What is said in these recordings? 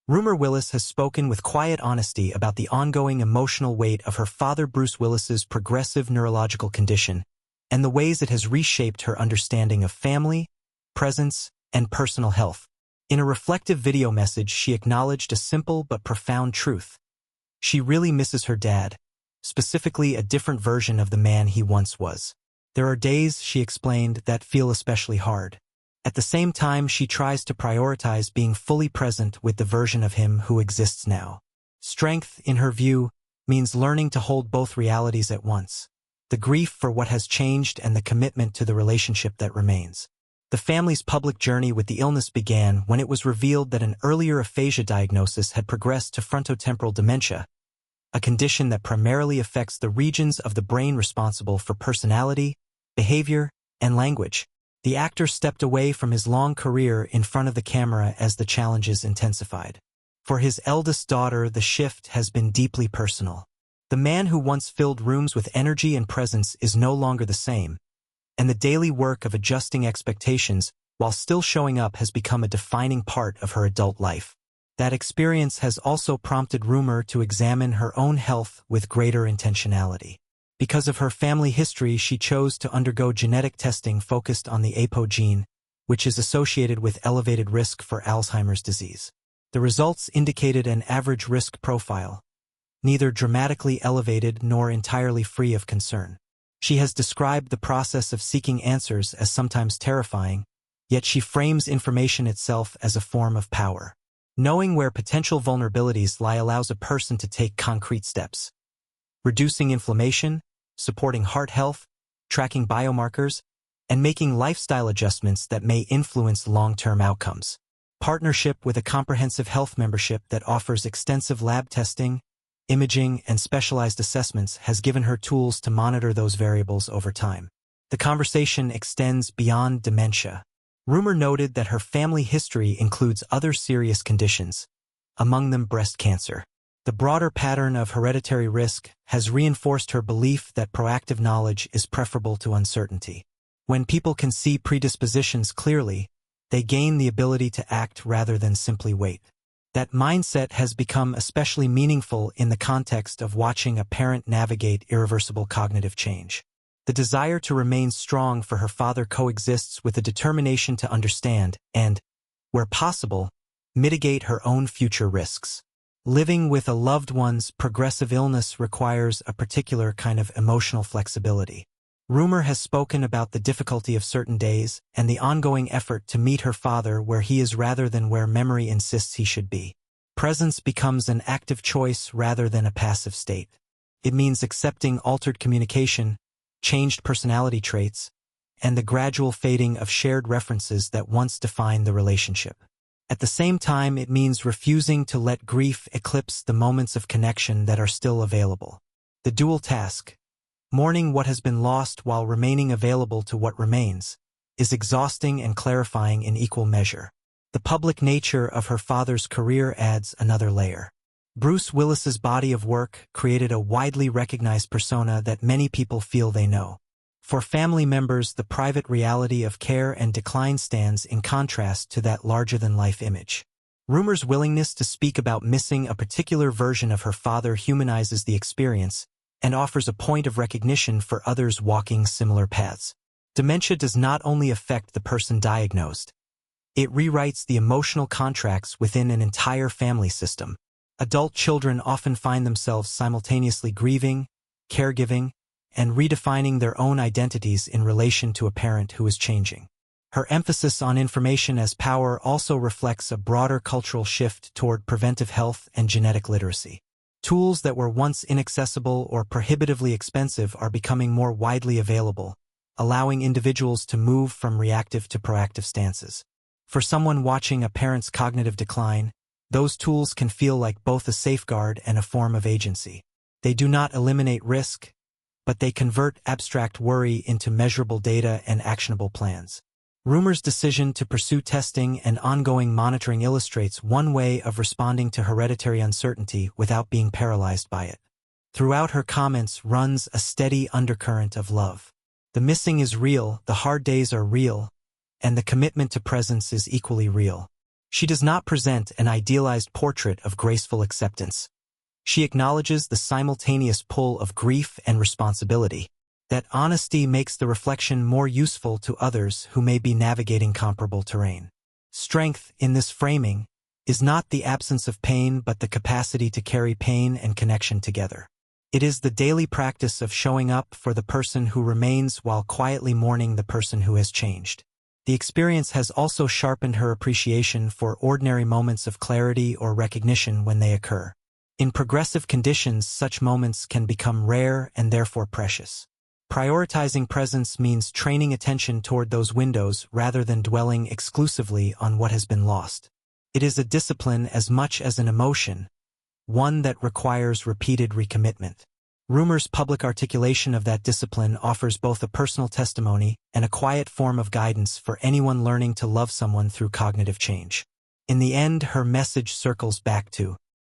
Rumer Willis has spoken with quiet honesty about the ongoing emotional weight of her father Bruce Willis's progressive neurological condition and the ways it has reshaped her understanding of family, presence, and personal health. In a reflective video message, she acknowledged a simple but profound truth. She really misses her dad, specifically a different version of the man he once was. There are days, she explained, that feel especially hard. At the same time, she tries to prioritize being fully present with the version of him who exists now. Strength, in her view, means learning to hold both realities at once: the grief for what has changed and the commitment to the relationship that remains. The family's public journey with the illness began when it was revealed that an earlier aphasia diagnosis had progressed to frontotemporal dementia, a condition that primarily affects the regions of the brain responsible for personality, behavior, and language. The actor stepped away from his long career in front of the camera as the challenges intensified. For his eldest daughter, the shift has been deeply personal. The man who once filled rooms with energy and presence is no longer the same, and the daily work of adjusting expectations while still showing up has become a defining part of her adult life. That experience has also prompted Rumer to examine her own health with greater intentionality. Because of her family history, she chose to undergo genetic testing focused on the APO gene, which is associated with elevated risk for Alzheimer's disease. The results indicated an average risk profile, neither dramatically elevated nor entirely free of concern. She has described the process of seeking answers as sometimes terrifying, yet she frames information itself as a form of power. Knowing where potential vulnerabilities lie allows a person to take concrete steps: reducing inflammation, supporting heart health, tracking biomarkers, and making lifestyle adjustments that may influence long-term outcomes. Partnership with a comprehensive health membership that offers extensive lab testing, imaging, and specialized assessments has given her tools to monitor those variables over time. The conversation extends beyond dementia. Rumer noted that her family history includes other serious conditions, among them breast cancer. The broader pattern of hereditary risk has reinforced her belief that proactive knowledge is preferable to uncertainty. When people can see predispositions clearly, they gain the ability to act rather than simply wait. That mindset has become especially meaningful in the context of watching a parent navigate irreversible cognitive change. The desire to remain strong for her father coexists with a determination to understand and, where possible, mitigate her own future risks. Living with a loved one's progressive illness requires a particular kind of emotional flexibility. Rumer has spoken about the difficulty of certain days and the ongoing effort to meet her father where he is rather than where memory insists he should be. Presence becomes an active choice rather than a passive state. It means accepting altered communication, changed personality traits, and the gradual fading of shared references that once defined the relationship. At the same time, it means refusing to let grief eclipse the moments of connection that are still available. The dual task, mourning what has been lost while remaining available to what remains, is exhausting and clarifying in equal measure. The public nature of her father's career adds another layer. Bruce Willis's body of work created a widely recognized persona that many people feel they know. For family members, the private reality of care and decline stands in contrast to that larger-than-life image. Rumer's willingness to speak about missing a particular version of her father humanizes the experience and offers a point of recognition for others walking similar paths. Dementia does not only affect the person diagnosed, it rewrites the emotional contracts within an entire family system. Adult children often find themselves simultaneously grieving, caregiving, and redefining their own identities in relation to a parent who is changing. Her emphasis on information as power also reflects a broader cultural shift toward preventive health and genetic literacy. Tools that were once inaccessible or prohibitively expensive are becoming more widely available, allowing individuals to move from reactive to proactive stances. For someone watching a parent's cognitive decline, those tools can feel like both a safeguard and a form of agency. They do not eliminate risk, but they convert abstract worry into measurable data and actionable plans. Rumer's decision to pursue testing and ongoing monitoring illustrates one way of responding to hereditary uncertainty without being paralyzed by it. Throughout her comments runs a steady undercurrent of love. The missing is real, the hard days are real, and the commitment to presence is equally real. She does not present an idealized portrait of graceful acceptance. She acknowledges the simultaneous pull of grief and responsibility. That honesty makes the reflection more useful to others who may be navigating comparable terrain. Strength, in this framing, is not the absence of pain but the capacity to carry pain and connection together. It is the daily practice of showing up for the person who remains while quietly mourning the person who has changed. The experience has also sharpened her appreciation for ordinary moments of clarity or recognition when they occur. In progressive conditions, such moments can become rare and therefore precious. Prioritizing presence means training attention toward those windows rather than dwelling exclusively on what has been lost. It is a discipline as much as an emotion, one that requires repeated recommitment. Rumer's public articulation of that discipline offers both a personal testimony and a quiet form of guidance for anyone learning to love someone through cognitive change. In the end, her message circles back to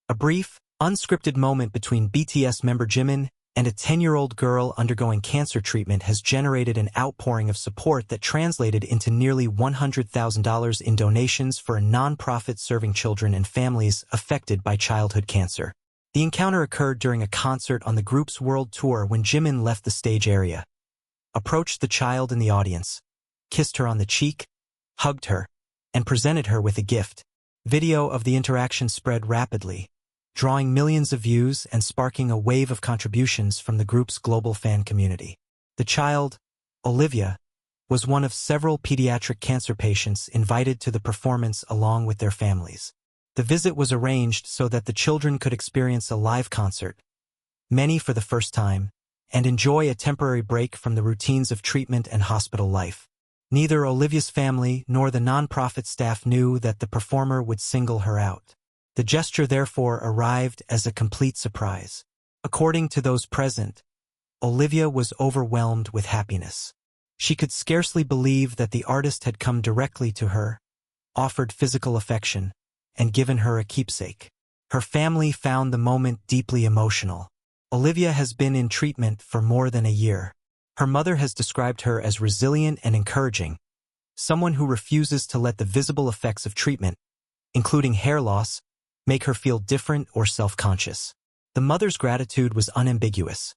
a brief, unscripted moment between BTS member Jimin and a 10-year-old girl undergoing cancer treatment has generated an outpouring of support that translated into nearly $100,000 in donations for a nonprofit serving children and families affected by childhood cancer. The encounter occurred during a concert on the group's world tour when Jimin left the stage area, approached the child in the audience, kissed her on the cheek, hugged her, and presented her with a gift. Video of the interaction spread rapidly, drawing millions of views and sparking a wave of contributions from the group's global fan community. The child, Olivia, was one of several pediatric cancer patients invited to the performance along with their families. The visit was arranged so that the children could experience a live concert, many for the first time, and enjoy a temporary break from the routines of treatment and hospital life. Neither Olivia's family nor the nonprofit staff knew that the performer would single her out. The gesture therefore arrived as a complete surprise. According to those present, Olivia was overwhelmed with happiness. She could scarcely believe that the artist had come directly to her, offered physical affection, and given her a keepsake. Her family found the moment deeply emotional. Olivia has been in treatment for more than a year. Her mother has described her as resilient and encouraging, someone who refuses to let the visible effects of treatment, including hair loss, make her feel different or self-conscious. The mother's gratitude was unambiguous.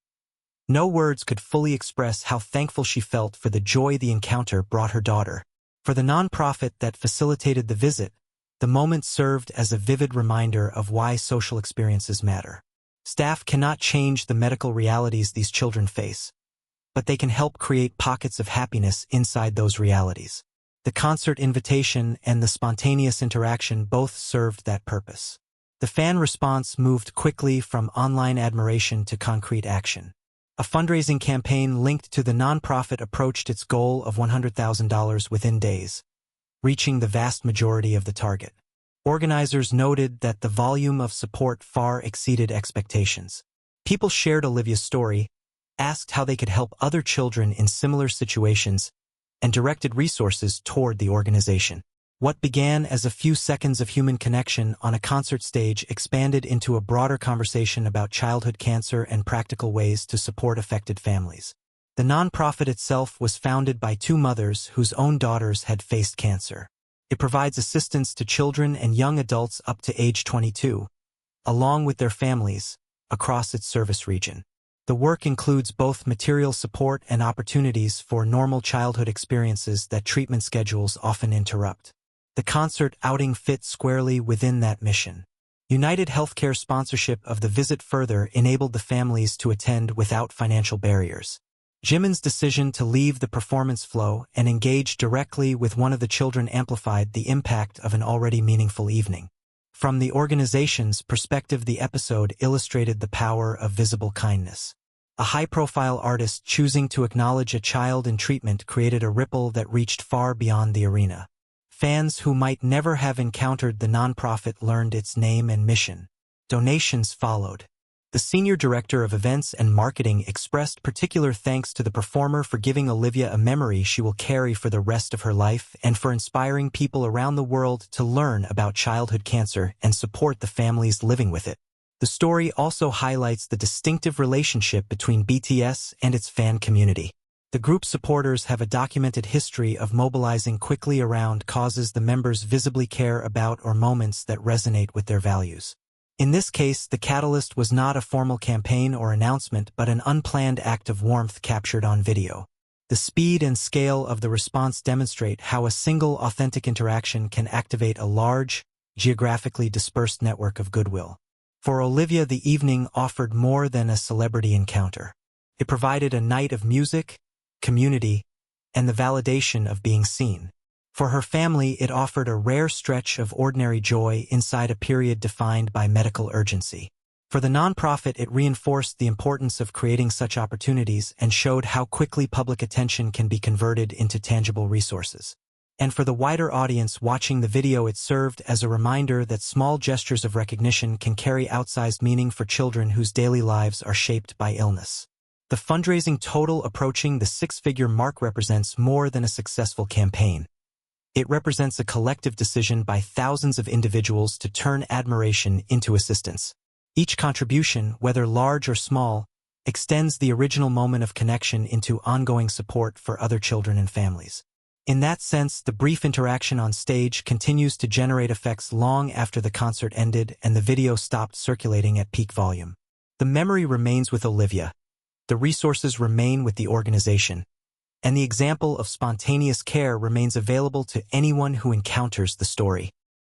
No words could fully express how thankful she felt for the joy the encounter brought her daughter. For the nonprofit that facilitated the visit, the moment served as a vivid reminder of why social experiences matter. Staff cannot change the medical realities these children face, but they can help create pockets of happiness inside those realities. The concert invitation and the spontaneous interaction both served that purpose. The fan response moved quickly from online admiration to concrete action. A fundraising campaign linked to the nonprofit approached its goal of $100,000 within days, reaching the vast majority of the target. Organizers noted that the volume of support far exceeded expectations. People shared Olivia's story, asked how they could help other children in similar situations, and directed resources toward the organization. What began as a few seconds of human connection on a concert stage expanded into a broader conversation about childhood cancer and practical ways to support affected families. The nonprofit itself was founded by two mothers whose own daughters had faced cancer. It provides assistance to children and young adults up to age 22, along with their families, across its service region. The work includes both material support and opportunities for normal childhood experiences that treatment schedules often interrupt. The concert outing fits squarely within that mission. United Healthcare sponsorship of the visit further enabled the families to attend without financial barriers. Jimin's decision to leave the performance flow and engage directly with one of the children amplified the impact of an already meaningful evening. From the organization's perspective, the episode illustrated the power of visible kindness. A high-profile artist choosing to acknowledge a child in treatment created a ripple that reached far beyond the arena. Fans who might never have encountered the nonprofit learned its name and mission. Donations followed. The senior director of events and marketing expressed particular thanks to the performer for giving Olivia a memory she will carry for the rest of her life and for inspiring people around the world to learn about childhood cancer and support the families living with it. The story also highlights the distinctive relationship between BTS and its fan community. The group's supporters have a documented history of mobilizing quickly around causes the members visibly care about or moments that resonate with their values. In this case, the catalyst was not a formal campaign or announcement, but an unplanned act of warmth captured on video. The speed and scale of the response demonstrate how a single authentic interaction can activate a large, geographically dispersed network of goodwill. For Olivia, the evening offered more than a celebrity encounter. It provided a night of music, community, and the validation of being seen. For her family, it offered a rare stretch of ordinary joy inside a period defined by medical urgency. For the nonprofit, it reinforced the importance of creating such opportunities and showed how quickly public attention can be converted into tangible resources. And for the wider audience watching the video, it served as a reminder that small gestures of recognition can carry outsized meaning for children whose daily lives are shaped by illness. The fundraising total approaching the six-figure mark represents more than a successful campaign. It represents a collective decision by thousands of individuals to turn admiration into assistance. Each contribution, whether large or small, extends the original moment of connection into ongoing support for other children and families. In that sense, the brief interaction on stage continues to generate effects long after the concert ended and the video stopped circulating at peak volume. The memory remains with Olivia, the resources remain with the organization, and the example of spontaneous care remains available to anyone who encounters the story.